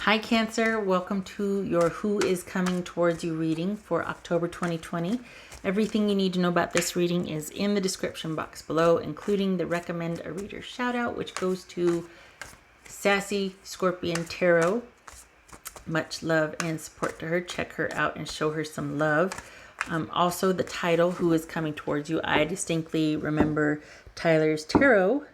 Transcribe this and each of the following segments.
Hi Cancer, welcome to your Who is Coming Towards You reading for October 2020. Everything you need to know about this reading is in the description box below, including the Recommend a Reader shout out, which goes to Sassy Scorpion Tarot. Much love and support to her. Check her out and show her some love. Also the title, Who is Coming Towards You. I distinctly remember Tyler's Tarot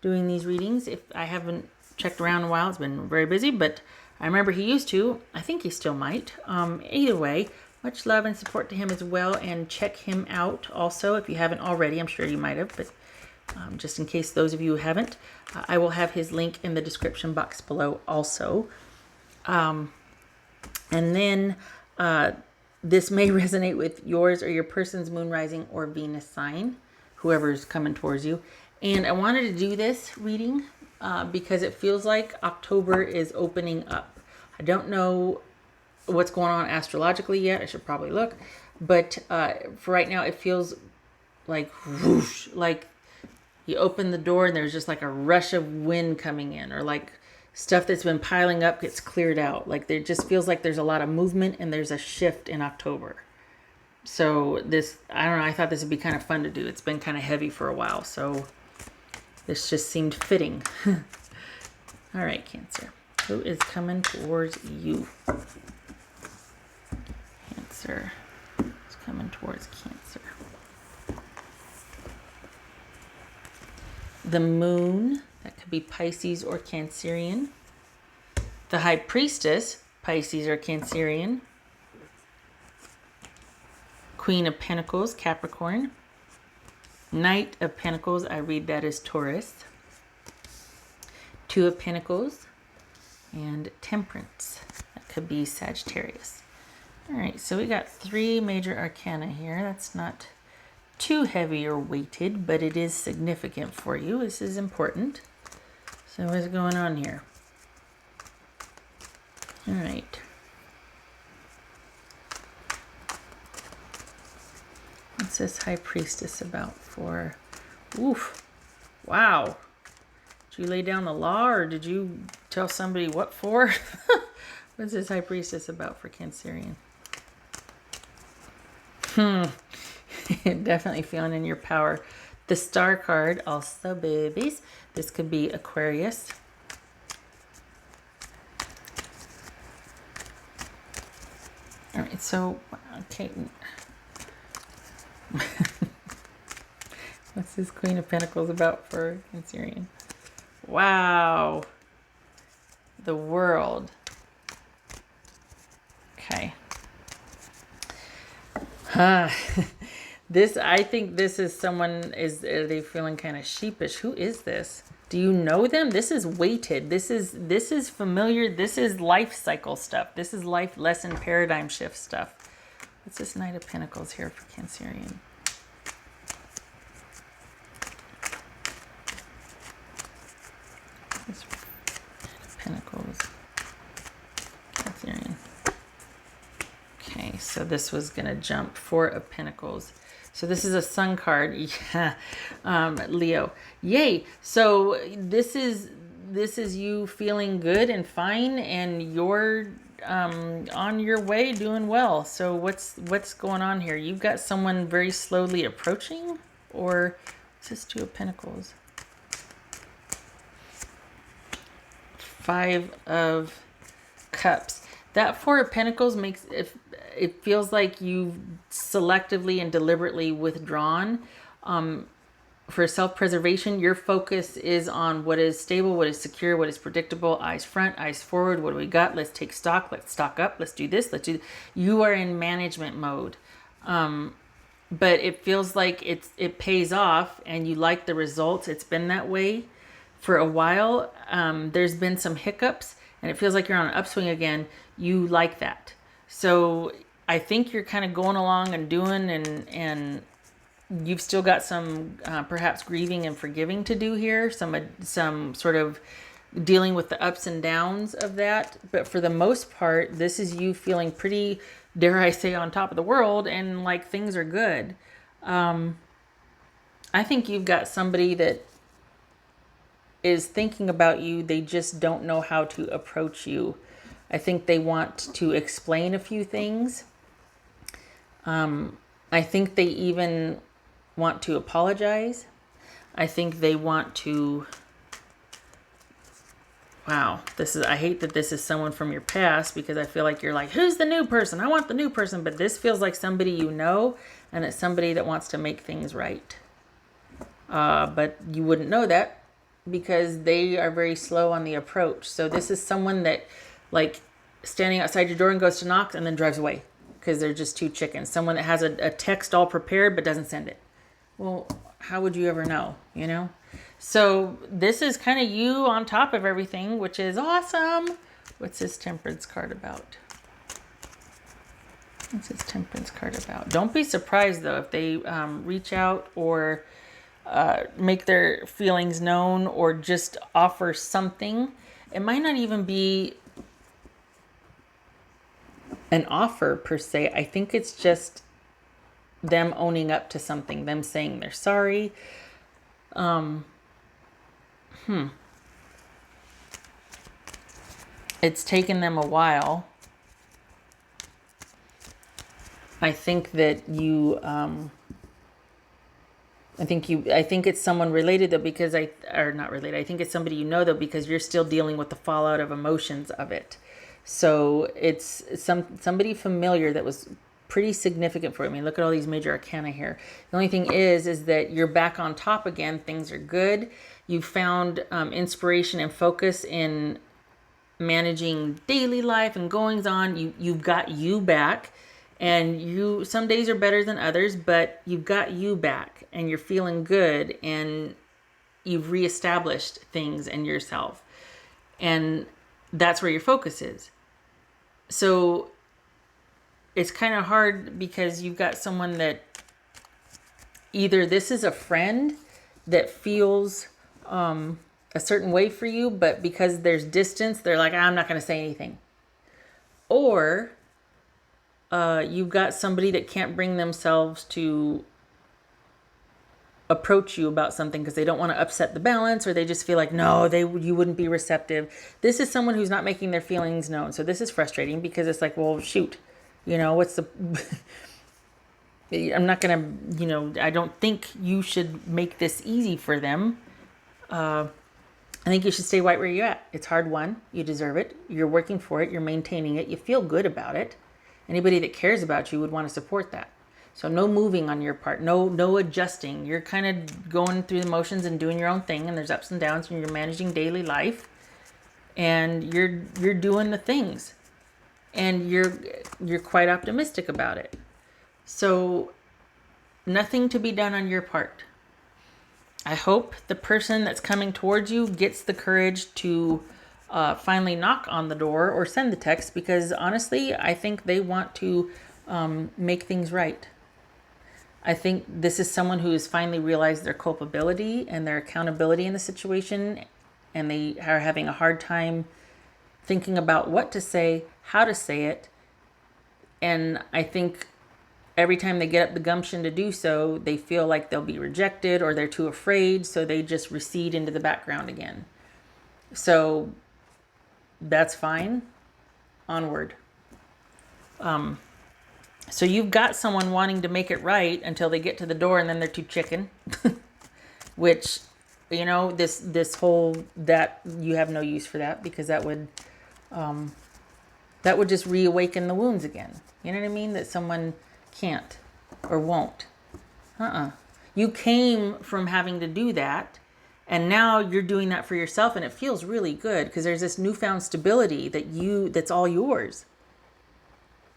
doing these readings. If I haven't checked around in a while, it's been very busy, but I remember he used to. I think he still might. Either way, much love and support to him as well, and check him out also if you haven't already. I'm sure you might have, but just in case those of you who haven't, I will have his link in the description box below also. And then this may resonate with yours or your person's moon rising or Venus sign, whoever's coming towards you. And I wanted to do this reading because it feels like October is opening up. I don't know what's going on astrologically yet. I should probably look. But for right now, it feels like whoosh, like you open the door and there's just like a rush of wind coming in, or like stuff that's been piling up gets cleared out. Like there just feels like there's a lot of movement and there's a shift in October. So this, I don't know, I thought this would be kind of fun to do. It's been kind of heavy for a while, so this just seemed fitting. All right, Cancer. Who is coming towards you? Cancer. Who's coming towards Cancer? The Moon. That could be Pisces or Cancerian. The High Priestess, Pisces or Cancerian. Queen of Pentacles, Capricorn. Knight of Pentacles, I read that as Taurus. Two of Pentacles. And Temperance, that could be Sagittarius. All right, so we got three major arcana here. That's not too heavy or weighted, but it is significant for you. This is important. So what's going on here? All right. What's this High Priestess about for? Oof. Wow. Did you lay down the law, or did you tell somebody what for? What's this High Priestess about for Cancerian? Definitely feeling in your power. The Star card, also babies. This could be Aquarius. All right, so, okay. What's this Queen of Pentacles about for Cancerian? Wow. The World. Okay. This, I think this is someone, are they feeling kind of sheepish? Who is this? Do you know them? This is weighted. This is familiar. This is life cycle stuff. This is life lesson paradigm shift stuff. What's this Knight of Pentacles here for Cancerian? This Knight of Pentacles. Cancerian. Okay, so this was going to jump. Four of Pentacles. So this is a Sun card. Yeah. Leo. Yay. So this is you feeling good and fine, and you're on your way doing well. So what's going on here? You've got someone very slowly approaching, or is this Two of Pentacles? Five of Cups. That Four of Pentacles makes it feels like you've selectively and deliberately withdrawn. For self-preservation, your focus is on what is stable, what is secure, what is predictable. Eyes front, eyes forward. What do we got? Let's take stock. Let's stock up. Let's do this. Let's do. You are in management mode, but it feels like it pays off, and you like the results. It's been that way for a while. There's been some hiccups, and it feels like you're on an upswing again. You like that, so I think you're kind of going along and doing, and you've still got some perhaps grieving and forgiving to do here, some sort of dealing with the ups and downs of that. But for the most part, this is you feeling pretty, dare I say, on top of the world, and like things are good. I think you've got somebody that is thinking about you. They just don't know how to approach you. I think they want to explain a few things. I think they even want to apologize. I think they want to... Wow, I hate that this is someone from your past, because I feel like you're like, who's the new person? I want the new person. But this feels like somebody you know, and it's somebody that wants to make things right. But you wouldn't know that because they are very slow on the approach. So this is someone that, like, standing outside your door and goes to knock and then drives away because they're just too chicken. Someone that has a text all prepared but doesn't send it. Well, how would you ever know, you know? So this is kind of you on top of everything, which is awesome. What's this Temperance card about? What's this Temperance card about? Don't be surprised, though, if they reach out or make their feelings known or just offer something. It might not even be an offer per se. I think it's just them owning up to something, them saying they're sorry. It's taken them a while. I think that you, I think it's someone related though, because not related. I think it's somebody you know though, because you're still dealing with the fallout of emotions of it. So it's somebody familiar that was pretty significant for you. I mean, look at all these major arcana here. The only thing is that you're back on top again. Things are good. You found inspiration and focus in managing daily life and goings on. You've got you back, and some days are better than others, but you've got you back and you're feeling good, and you've reestablished things in yourself, and that's where your focus is. So it's kind of hard because you've got someone that either this is a friend that feels a certain way for you, but because there's distance, they're like, I'm not going to say anything. Or you've got somebody that can't bring themselves to approach you about something because they don't want to upset the balance, or they just feel like, no, you wouldn't be receptive. This is someone who's not making their feelings known. So this is frustrating because it's like, well, shoot, you know, what's the... I'm not going to, I don't think you should make this easy for them. I think you should stay right where you're at. It's hard won. You deserve it. You're working for it. You're maintaining it. You feel good about it. Anybody that cares about you would want to support that. So no moving on your part. No adjusting. You're kind of going through the motions and doing your own thing. And there's ups and downs, and you're managing daily life. And you're doing the things. And you're quite optimistic about it. So nothing to be done on your part. I hope the person that's coming towards you gets the courage to finally knock on the door or send the text, because honestly, I think they want to make things right. I think this is someone who has finally realized their culpability and their accountability in the situation, and they are having a hard time thinking about what to say, how to say it. And I think every time they get up the gumption to do so, they feel like they'll be rejected or they're too afraid, so they just recede into the background again. So that's fine. Onward. So you've got someone wanting to make it right until they get to the door, and then they're too chicken. Which, you know, this whole, that you have no use for that, because that would just reawaken the wounds again. You know what I mean? That someone can't or won't. You came from having to do that, and now you're doing that for yourself, and it feels really good because there's this newfound stability that's all yours.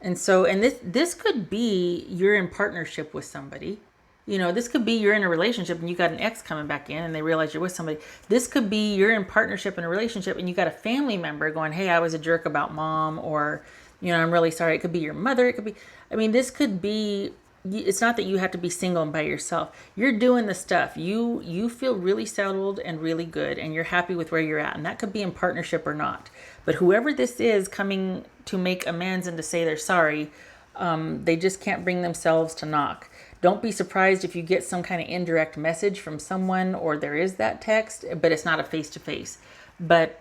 And so, and this could be you're in partnership with somebody. You know, this could be you're in a relationship and you got an ex coming back in and they realize you're with somebody. This could be you're in partnership in a relationship and you got a family member going, hey, I was a jerk about mom, or, you know, I'm really sorry. It could be your mother. It could be, I mean, this could be, it's not that you have to be single and by yourself. You're doing the stuff. You feel really settled and really good, and you're happy with where you're at. And that could be in partnership or not. But whoever this is coming to make amends and to say they're sorry, they just can't bring themselves to knock. Don't be surprised if you get some kind of indirect message from someone, or there is that text, but it's not a face-to-face. But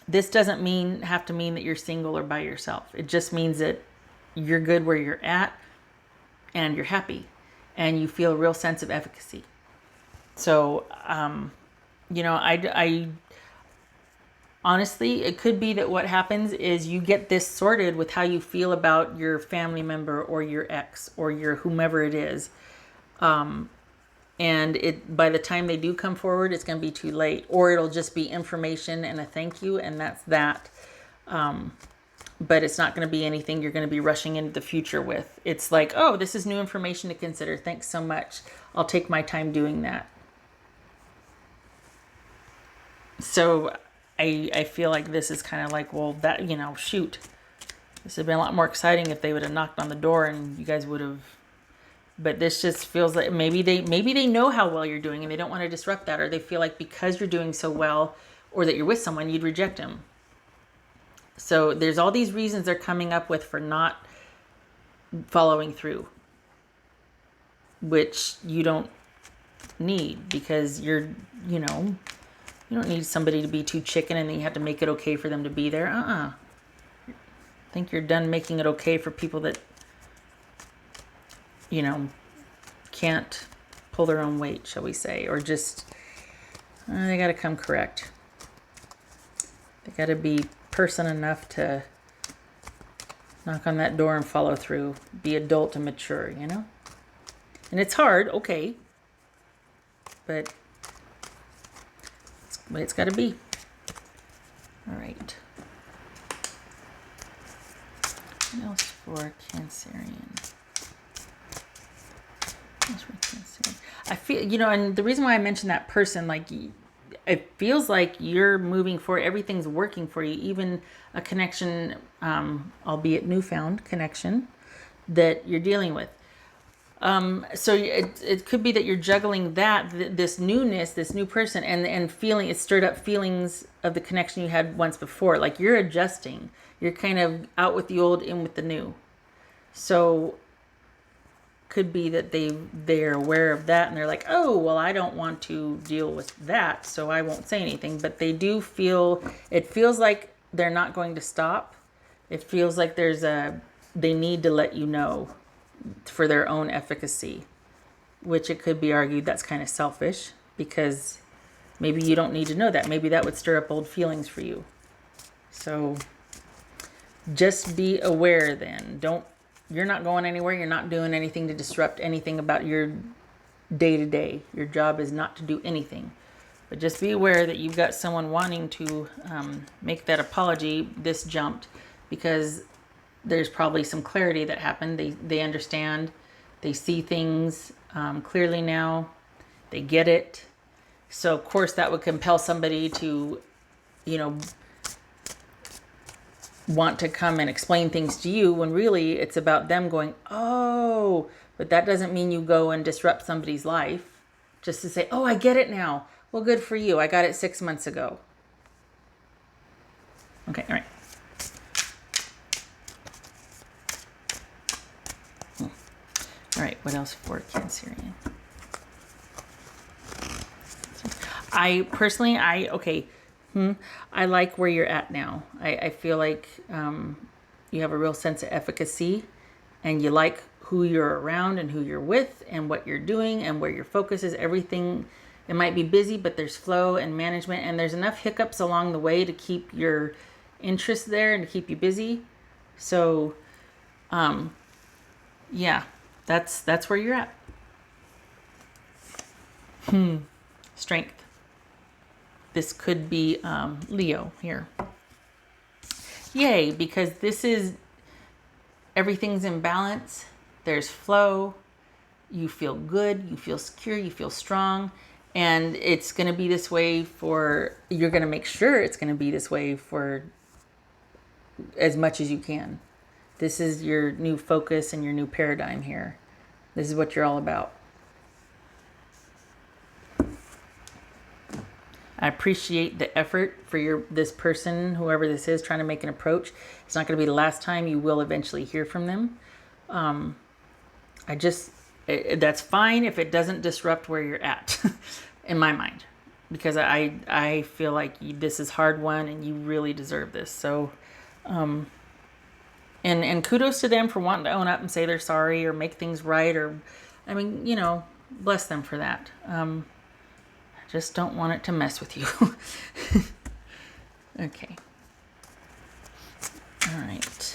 this doesn't have to mean that you're single or by yourself. It just means that you're good where you're at and you're happy and you feel a real sense of efficacy. So, I honestly, it could be that what happens is you get this sorted with how you feel about your family member or your ex or your whomever it is. And by the time they do come forward, it's going to be too late, or it'll just be information and a thank you, and that's that. But it's not going to be anything you're going to be rushing into the future with. It's like, oh, this is new information to consider. Thanks so much. I'll take my time doing that. So I feel like this is kind of like, well, that, shoot. This would have been a lot more exciting if they would have knocked on the door and you guys would have. But this just feels like maybe they know how well you're doing and they don't want to disrupt that, or they feel like because you're doing so well or that you're with someone, you'd reject them. So there's all these reasons they're coming up with for not following through, which you don't need, because you don't need somebody to be too chicken and then you have to make it okay for them to be there. I think you're done making it okay for people that can't pull their own weight, shall we say, or just, they got to come correct. They got to be person enough to knock on that door and follow through, be adult and mature, And it's hard, okay, but it's got to be. All right. What else for cancerian? I feel, and the reason why I mentioned that person, like, it feels like you're moving forward. Everything's working for you, even a connection, albeit newfound connection that you're dealing with. So it could be that you're juggling this newness, this new person, and feeling, it stirred up feelings of the connection you had once before. Like, you're adjusting. You're kind of out with the old, in with the new. So could be that they're aware of that and they're like, oh, well, I don't want to deal with that, so I won't say anything. But they do feel, it feels like they're not going to stop. It feels like they need to let you know for their own efficacy, which it could be argued that's kind of selfish, because maybe you don't need to know that. Maybe that would stir up old feelings for you. So just be aware then. You're not going anywhere. You're not doing anything to disrupt anything about your day-to-day. Your job is not to do anything. But just be aware that you've got someone wanting to make that apology. This jumped because there's probably some clarity that happened. They understand. They see things clearly now. They get it. So, of course, that would compel somebody to, want to come and explain things to you, when really it's about them going, oh, but that doesn't mean you go and disrupt somebody's life just to say, oh, I get it now. Well, good for you. I got it 6 months ago. Okay, all right. All right, what else for cancerian? I like where you're at now. I feel like you have a real sense of efficacy, and you like who you're around and who you're with and what you're doing and where your focus is. Everything, it might be busy, but there's flow and management, and there's enough hiccups along the way to keep your interest there and to keep you busy. So, yeah, that's where you're at. Strength. This could be Leo here. Yay, because this is, everything's in balance. There's flow. You feel good. You feel secure. You feel strong. And it's going to be this way you're going to make sure it's going to be this way for as much as you can. This is your new focus and your new paradigm here. This is what you're all about. I appreciate the effort for this person, whoever this is, trying to make an approach. It's not going to be the last time. You will eventually hear from them. That's fine if it doesn't disrupt where you're at, in my mind. because I feel like this is hard won and you really deserve this. So, and kudos to them for wanting to own up and say they're sorry or make things right, or, I mean, you know, bless them for that. I just don't want it to mess with you. Okay. All right.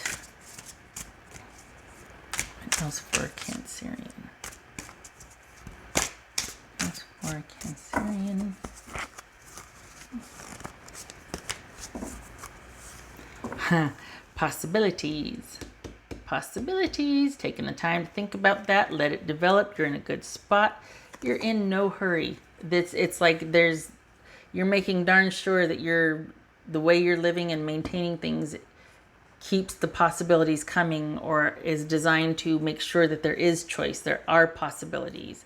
What else for Cancerian? What's for Cancerian? Possibilities. Possibilities. Taking the time to think about that. Let it develop. You're in a good spot. You're in no hurry. It's like you're making darn sure that the way you're living and maintaining things keeps the possibilities coming, or is designed to make sure that there is choice. There are possibilities.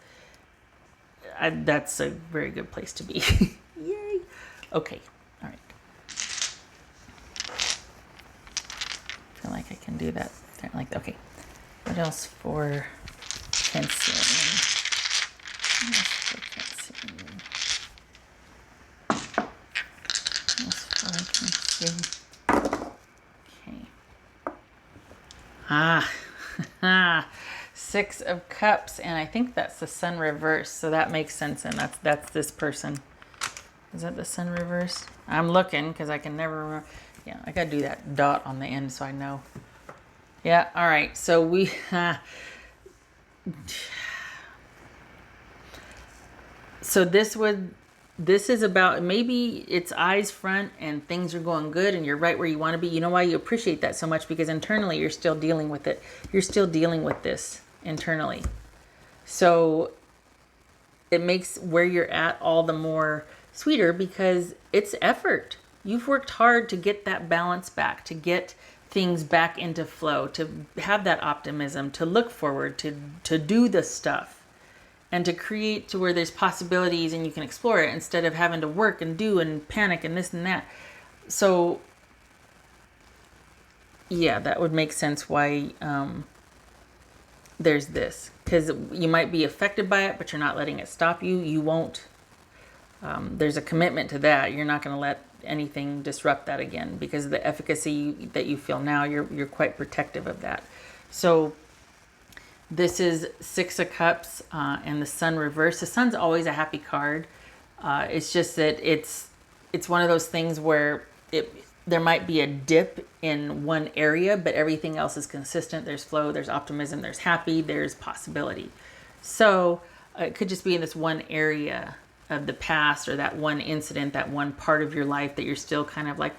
That's a very good place to be. Yay. Okay. All right. I feel like I can do that. Okay. What else for Cancerian? What else for Cancerian? What else for Cancerian? Okay. Six of Cups, and I think that's the Sun reverse, so that makes sense, and that's this person. Is that the Sun reverse? I'm looking because I can never remember. Yeah, I gotta do that dot on the end so I know. Yeah, all right. So we so this is about, maybe it's eyes front and things are going good and you're right where you want to be. You know why you appreciate that so much? Because internally you're still dealing with it. You're still dealing with this internally. So it makes where you're at all the more sweeter because it's effort. You've worked hard to get that balance back, to get things back into flow, to have that optimism, to look forward, to do the stuff, and to create to where there's possibilities and you can explore it instead of having to work and do and panic and this and that. So yeah, that would make sense why there's this, because you might be affected by it, but you're not letting it stop you. You won't. There's a commitment to that. You're not going to let anything disrupt that again, because of the efficacy that you feel now. You're quite protective of that. So this is Six of Cups and the Sun reverse. The Sun's always a happy card. It's just that it's one of those things where there might be a dip in one area, but everything else is consistent. There's flow, there's optimism, there's happy, there's possibility. So it could just be in this one area of the past, or that one incident, that one part of your life that you're still kind of like,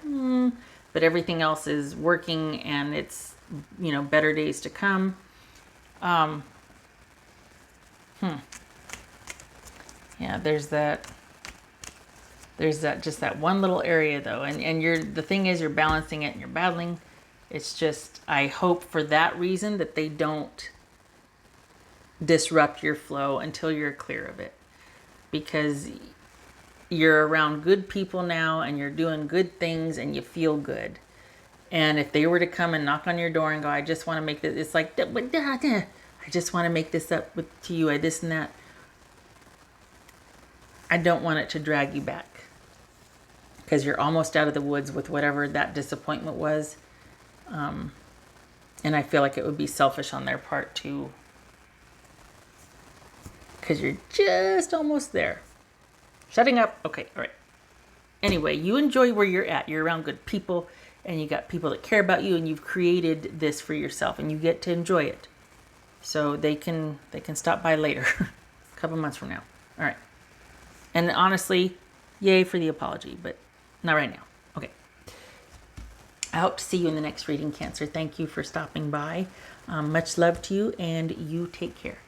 but everything else is working and it's, better days to come. Yeah, there's that just that one little area though. And the thing is, you're balancing it and you're battling. It's just, I hope for that reason that they don't disrupt your flow until you're clear of it. Because you're around good people now and you're doing good things and you feel good. And if they were to come and knock on your door and go, I just want to make this, it's like, I just want to make this up to you, this and that. I don't want it to drag you back, because you're almost out of the woods with whatever that disappointment was. And I feel like it would be selfish on their part to, because you're just almost there. Shutting up. Okay, all right. Anyway, you enjoy where you're at. You're around good people, and you got people that care about you, and you've created this for yourself, and you get to enjoy it. So they can stop by later, a couple months from now. All right. And honestly, yay for the apology, but not right now. Okay. I hope to see you in the next reading, Cancer. Thank you for stopping by. Much love to you, and you take care.